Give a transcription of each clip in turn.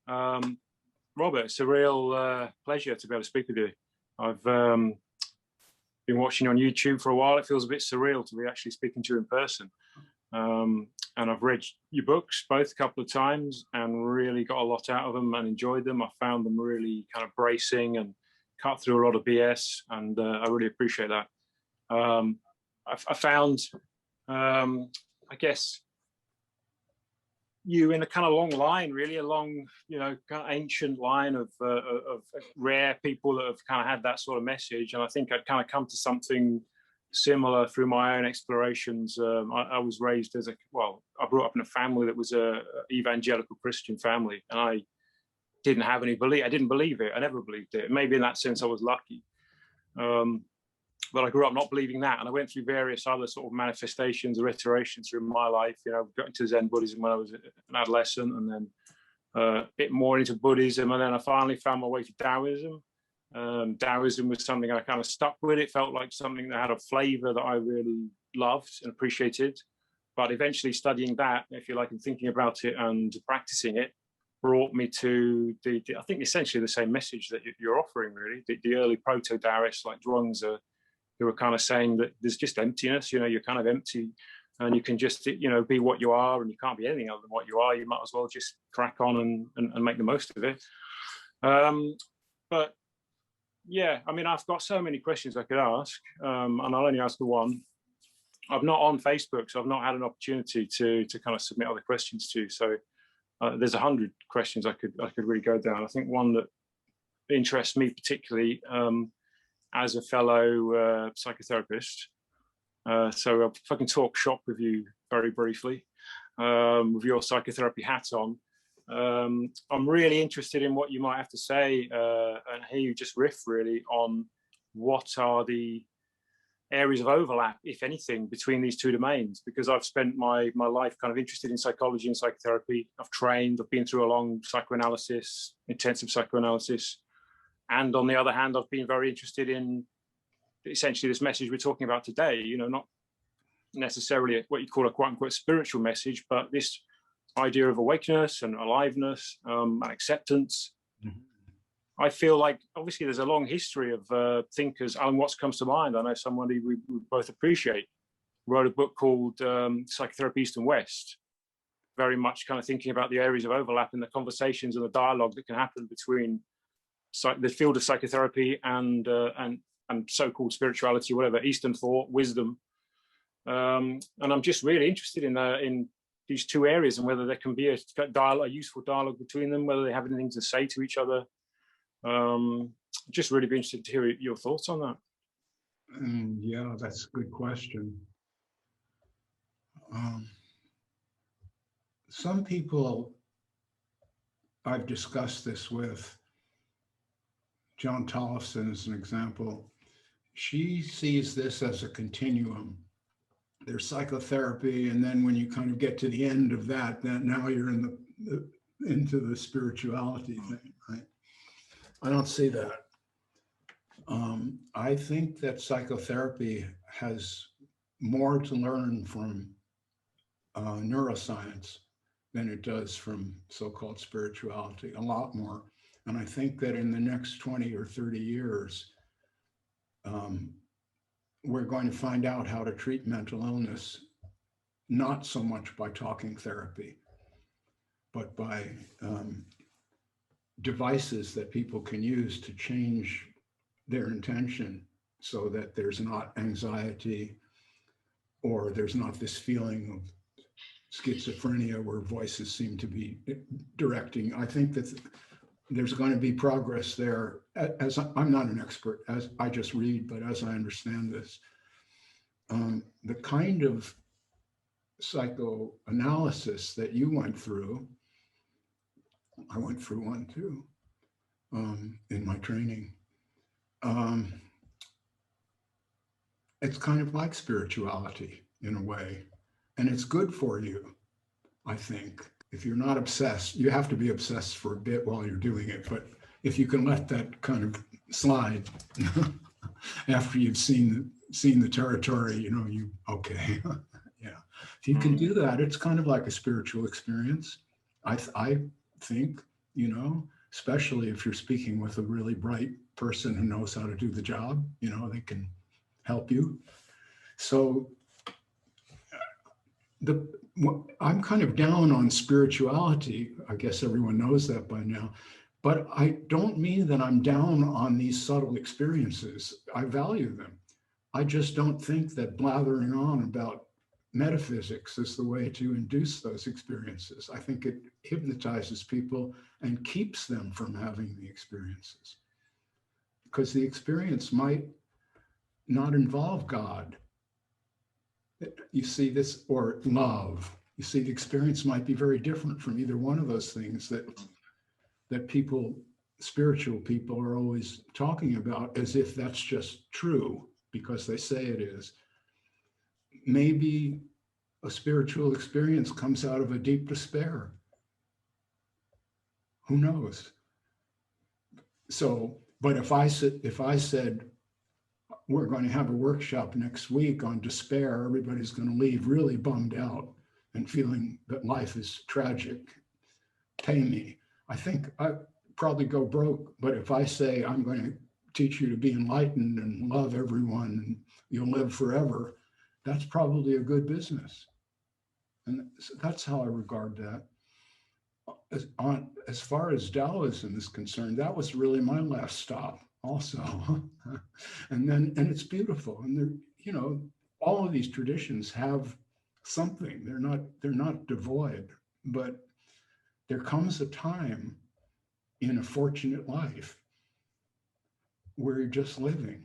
Robert, it's a real pleasure to be able to speak with you. I've been watching you on YouTube for a while. It feels a bit surreal to be actually speaking to you in person. And I've read your books both a couple of times and really got a lot out of them and enjoyed them. I found them really kind of bracing and cut through a lot of BS, and I really appreciate that. I found, I guess, you in a kind of long line, really, a long, kind of ancient line of rare people that have kind of had that sort of message. And I think I'd kind of come to something similar through my own explorations. I was raised as I grew up in a family that was a evangelical Christian family, and I didn't have any belief. I didn't believe it. I never believed it. Maybe in that sense I was lucky. But I grew up not believing that, and I went through various other sort of manifestations or iterations through my life. Got into Zen Buddhism when I was an adolescent, and then a bit more into Buddhism, and then I finally found my way to Taoism. Taoism was something I kind of stuck with. It felt like something that had a flavor that I really loved and appreciated. But eventually studying that, if you like, and thinking about it and practicing it, brought me to I think essentially the same message that you're offering, really. The early proto-Taoists like Zhuangzi, who were kind of saying that there's just emptiness, you're kind of empty, and you can just, be what you are, and you can't be anything other than what you are. You might as well just crack on and make the most of it. But yeah, I mean, I've got so many questions I could ask, and I'll only ask the one. I'm not on Facebook, so I've not had an opportunity to kind of submit other questions to. So there's 100 questions I could really go down. I think one that interests me particularly, as a fellow psychotherapist. So if I can talk shop with you very briefly, with your psychotherapy hat on, I'm really interested in what you might have to say and hear you just riff really on what are the areas of overlap, if anything, between these two domains, because I've spent my life kind of interested in psychology and psychotherapy. I've been through a long psychoanalysis, intensive psychoanalysis. And on the other hand, I've been very interested in essentially this message we're talking about today, not necessarily what you'd call a quote unquote spiritual message, but this idea of awakeness and aliveness and acceptance. Mm-hmm. I feel like obviously there's a long history of thinkers. Alan Watts comes to mind. I know somebody we both appreciate, wrote a book called Psychotherapy East and West, very much kind of thinking about the areas of overlap in the conversations and the dialogue that can happen between the field of psychotherapy and so-called spirituality, whatever, Eastern thought, wisdom, and I'm just really interested in these two areas and whether there can be a useful dialogue between them, whether they have anything to say to each other. Just really be interested to hear your thoughts on that. Yeah, that's a good question. Some people I've discussed this with. John Tollefson is an example. She sees this as a continuum. There's psychotherapy, and then when you kind of get to the end of that, then now you're into the spirituality thing, right? I don't see that. I think that psychotherapy has more to learn from neuroscience than it does from so-called spirituality, a lot more. And I think that in the next 20 or 30 years, we're going to find out how to treat mental illness, not so much by talking therapy, but by devices that people can use to change their intention so that there's not anxiety or there's not this feeling of schizophrenia where voices seem to be directing. I think that there's going to be progress there. As I'm not an expert, as I just read, but as I understand this, the kind of psychoanalysis that you went through, I went through one too, in my training. It's kind of like spirituality in a way, and it's good for you, I think. If you're not obsessed, you have to be obsessed for a bit while you're doing it, but if you can let that kind of slide after you've seen the territory, okay. Yeah. If you can do that, it's kind of like a spiritual experience, I think, you know, especially if you're speaking with a really bright person who knows how to do the job, you know, they can help you. So I'm kind of down on spirituality. I guess everyone knows that by now, but I don't mean that I'm down on these subtle experiences. I value them. I just don't think that blathering on about metaphysics is the way to induce those experiences. I think it hypnotizes people and keeps them from having the experiences, because the experience might not involve God. You see this, or love. You see, the experience might be very different from either one of those things that people, spiritual people, are always talking about as if that's just true because they say it is. Maybe a spiritual experience comes out of a deep despair. Who knows? So, but if I said, we're going to have a workshop next week on despair, everybody's going to leave really bummed out and feeling that life is tragic, pay me. I think I'd probably go broke. But if I say I'm going to teach you to be enlightened and love everyone and you'll live forever, that's probably a good business. And that's how I regard that. As far as Taoism is concerned, that was really my last stop also. and it's beautiful. And they're, you know, all of these traditions have something. They're not devoid, but there comes a time in a fortunate life where you're just living.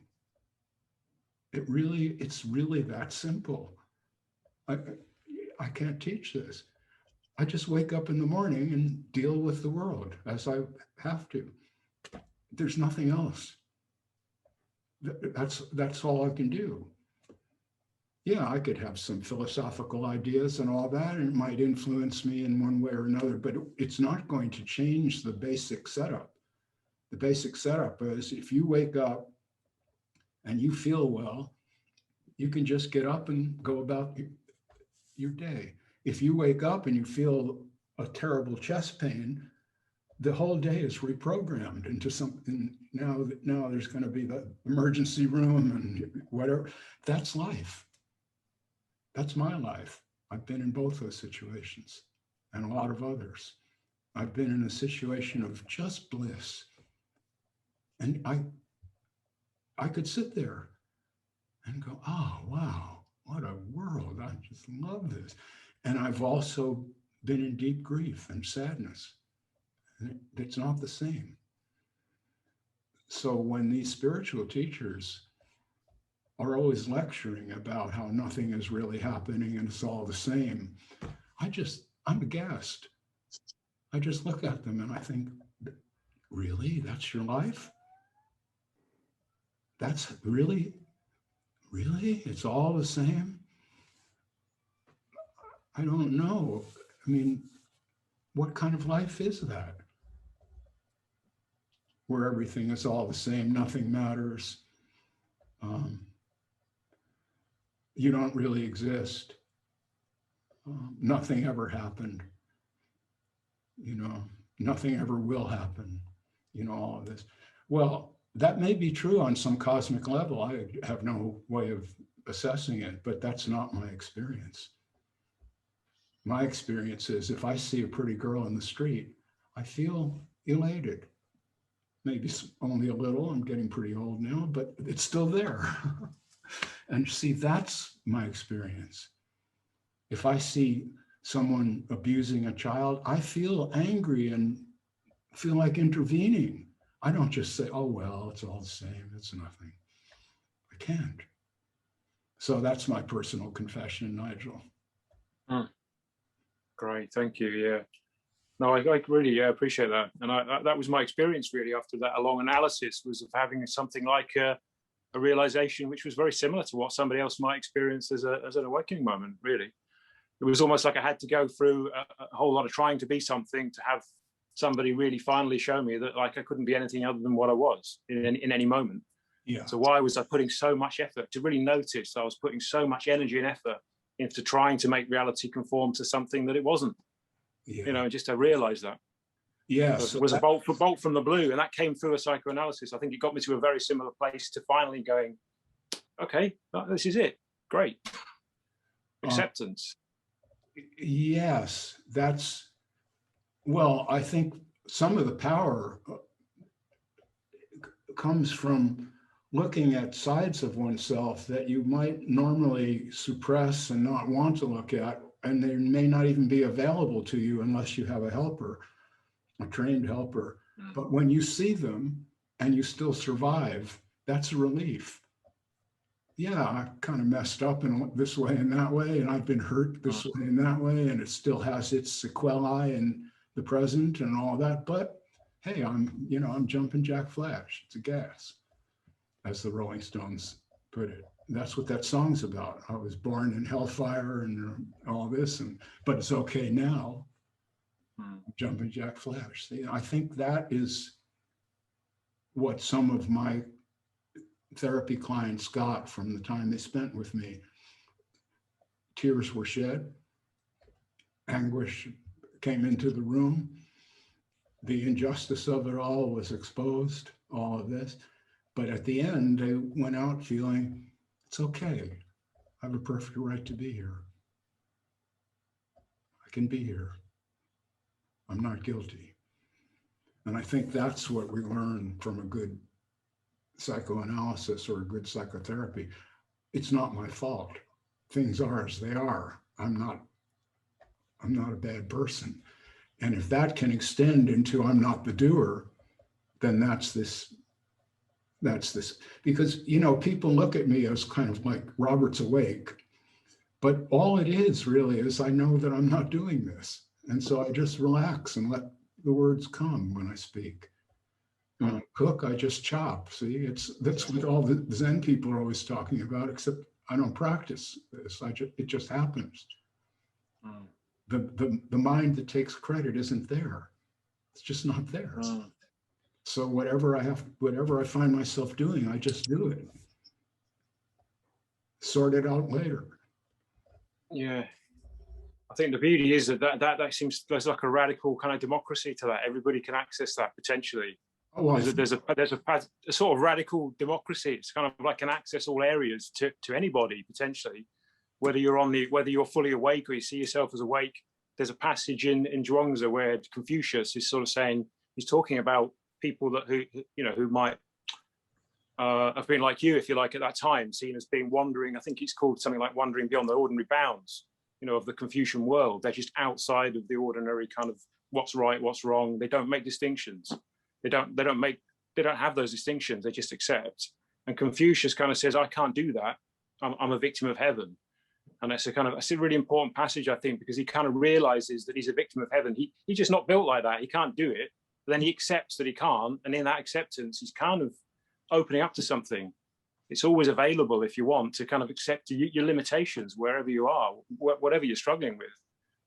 It's really that simple. I can't teach this. I just wake up in the morning and deal with the world as I have to. There's nothing else. That's all I can do. Yeah, I could have some philosophical ideas and all that, and it might influence me in one way or another, but it's not going to change the basic setup. The basic setup is if you wake up and you feel well, you can just get up and go about your day. If you wake up and you feel a terrible chest pain, the whole day is reprogrammed into something. Now there's going to be the emergency room and whatever. That's life. That's my life. I've been in both those situations and a lot of others. I've been in a situation of just bliss. And I could sit there and go, oh, wow, what a world. I just love this. And I've also been in deep grief and sadness. And it's not the same. So when these spiritual teachers are always lecturing about how nothing is really happening and it's all the same, I'm aghast. I just look at them and I think, really? That's your life? That's really? It's all the same? I don't know. I mean, what kind of life is that? Where everything is all the same, nothing matters. You don't really exist. Nothing ever happened. You know, nothing ever will happen. You know, all of this. Well, that may be true on some cosmic level. I have no way of assessing it, but that's not my experience. My experience is if I see a pretty girl in the street, I feel elated. Maybe only a little, I'm getting pretty old now, but it's still there. And see, that's my experience. If I see someone abusing a child, I feel angry and feel like intervening. I don't just say, oh, well, it's all the same, it's nothing. I can't. So that's my personal confession, Nigel. Great, thank you, yeah. No, I really appreciate that. And that was my experience really after that long analysis, was of having something like a realization which was very similar to what somebody else might experience as an awakening moment, really. It was almost like I had to go through a whole lot of trying to be something to have somebody really finally show me that like I couldn't be anything other than what I was in any moment. Yeah. So why was I putting so much effort to really notice I was putting so much energy and effort into trying to make reality conform to something that it wasn't? Yeah. You know, just to realize that. Yes. was a bolt from the blue, and that came through a psychoanalysis. I think it got me to a very similar place to finally going, okay, this is it. Great. Acceptance. Yes, well, I think some of the power comes from looking at sides of oneself that you might normally suppress and not want to look at, and they may not even be available to you unless you have a helper, a trained helper. But when you see them and you still survive, that's a relief. Yeah, I kind of messed up in this way and that way, and I've been hurt this way and that way, and it still has its sequelae in the present and all that. But hey, I'm jumping Jack Flash. It's a gas, as the Rolling Stones put it. That's what that song's about. I was born in hellfire and all this, but it's okay now. Jumping Jack Flash. See, I think that is what some of my therapy clients got from the time they spent with me. Tears were shed, anguish came into the room, the injustice of it all was exposed, all of this. But at the end, they went out feeling, it's okay. I have a perfect right to be here. I can be here. I'm not guilty. And I think that's what we learn from a good psychoanalysis or a good psychotherapy. It's not my fault. Things are as they are. I'm not a bad person. And if that can extend into I'm not the doer, then that's this, because, people look at me as kind of like Robert's awake, but all it is really is I know that I'm not doing this. And so I just relax and let the words come when I speak. When I cook, I just chop. See, that's what all the Zen people are always talking about, except I don't practice this. It just happens. The mind that takes credit isn't there. It's just not there. So whatever I find myself doing, I just do it. Sort it out later. Yeah. I think the beauty is that seems, there's like a radical kind of democracy to that. Everybody can access that potentially. Oh, well, there's a sort of radical democracy. It's kind of like can access all areas to anybody potentially, whether you're fully awake or you see yourself as awake. There's a passage in Zhuangzi where Confucius is sort of saying, he's talking about people who might have been like you, if you like, at that time, seen as being wandering. I think it's called something like wandering beyond the ordinary bounds, of the Confucian world. They're just outside of the ordinary kind of what's right, what's wrong. They don't make distinctions. They don't have those distinctions. They just accept. And Confucius kind of says, I can't do that. I'm a victim of heaven. And it's a really important passage, I think, because he kind of realizes that he's a victim of heaven. He's just not built like that. He can't do it. But then he accepts that he can't. And in that acceptance, he's kind of opening up to something. It's always available if you want to kind of accept your limitations wherever you are, whatever you're struggling with.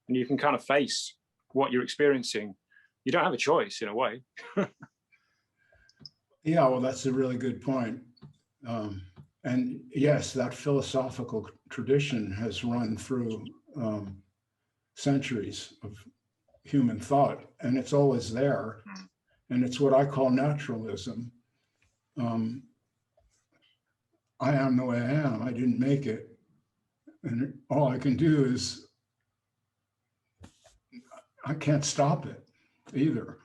And you can kind of face what you're experiencing. You don't have a choice in a way. Yeah, well, that's a really good point. And yes, that philosophical tradition has run through centuries of human thought, and it's always there. And it's what I call naturalism. I am the way I am. I didn't make it. And all I can do is, I can't stop it either.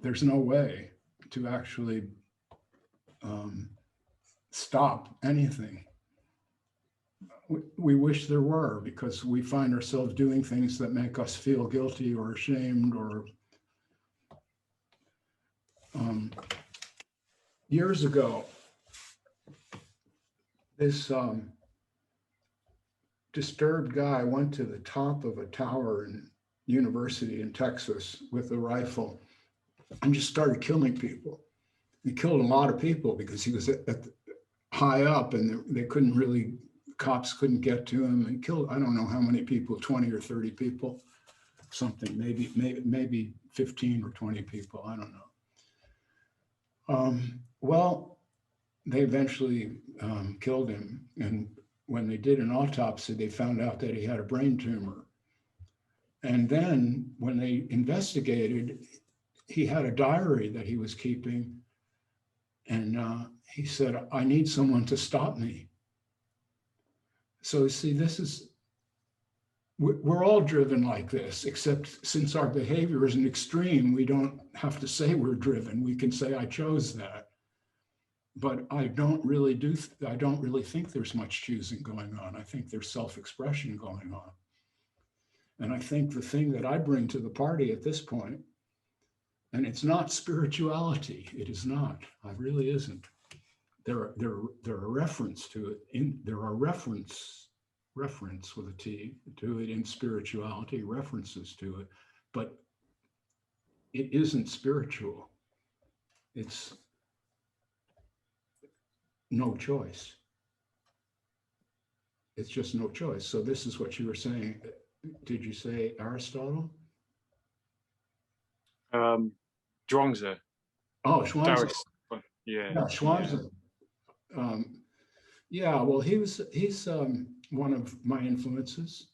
There's no way to actually stop anything. We wish there were, because we find ourselves doing things that make us feel guilty or ashamed or years ago, this disturbed guy went to the top of a tower in university in Texas with a rifle and just started killing people. He killed a lot of people because he was high up and they couldn't really, cops couldn't get to him, and killed, I don't know how many people, 20 or 30 people, something, maybe 15 or 20 people, I don't know. Well, they eventually killed him. And when they did an autopsy, they found out that he had a brain tumor. And then when they investigated, he had a diary that he was keeping. And he said, I need someone to stop me. So see, we're all driven like this, except since our behavior is an extreme, we don't have to say we're driven. We can say, I chose that. But I don't really think there's much choosing going on. I think there's self-expression going on. And I think the thing that I bring to the party at this point, and it's not spirituality, it is not, it really isn't. There are reference to it, there are reference with a T to it in spirituality, references to it, but it isn't spiritual. It's no choice. It's just no choice. So this is what you were saying. Did you say Aristotle? Zhuangzi. Oh, Zhuangzi. Yeah. Yeah, Zhuangzi. Yeah, well, he's one of my influences.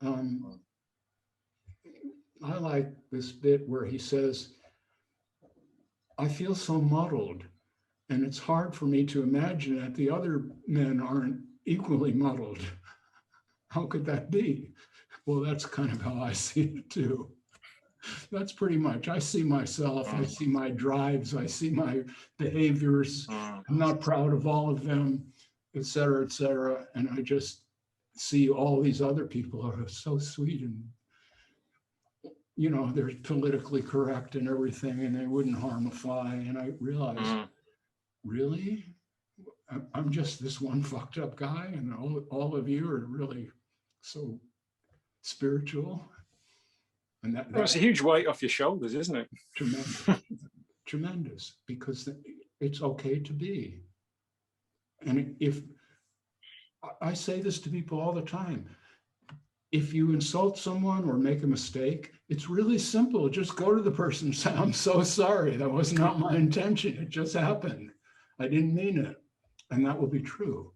I like this bit where he says, I feel so muddled, and it's hard for me to imagine that the other men aren't equally muddled. How could that be? Well, that's kind of how I see it too. That's pretty much, I see myself, I see my drives, I see my behaviors. I'm not proud of all of them, et cetera, and I just see all these other people who are so sweet and, you know, they're politically correct and everything, and they wouldn't harm a fly. And I realize, really? I'm just this one fucked up guy, and all of you are really so spiritual. And that's a huge weight off your shoulders, isn't it? Tremendous, tremendous, because it's okay to be. And if I say this to people all the time, if you insult someone or make a mistake, it's really simple. Just go to the person and say, I'm so sorry. That was not my intention. It just happened. I didn't mean it. And that will be true.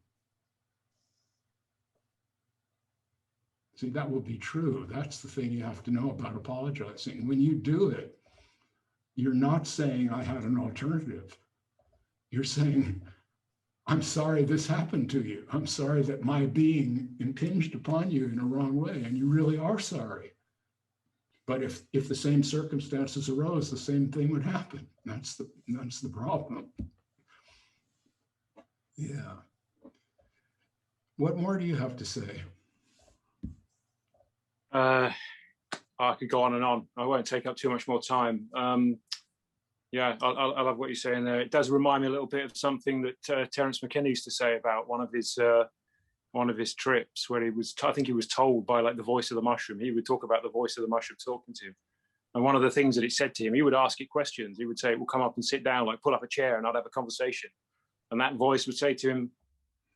See, that will be true. That's the thing you have to know about apologizing. When you do it, you're not saying I had an alternative. You're saying, I'm sorry this happened to you. I'm sorry that my being impinged upon you in a wrong way, and you really are sorry. But if the same circumstances arose, the same thing would happen. That's the problem. Yeah. What more do you have to say? I could go on and on. I won't take up too much more time. Yeah, I love what you're saying there. It does remind me a little bit of something that Terence McKenna used to say about one of his trips, where I think he was told by like the voice of the mushroom. He would talk about the voice of the mushroom talking to him. And one of the things that it said to him, he would ask it questions. He would say, "Well, come up and sit down, like pull up a chair, and I'd have a conversation." And that voice would say to him,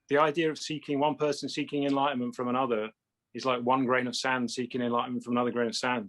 "The idea of one person seeking enlightenment from another is like one grain of sand seeking enlightenment from another grain of sand.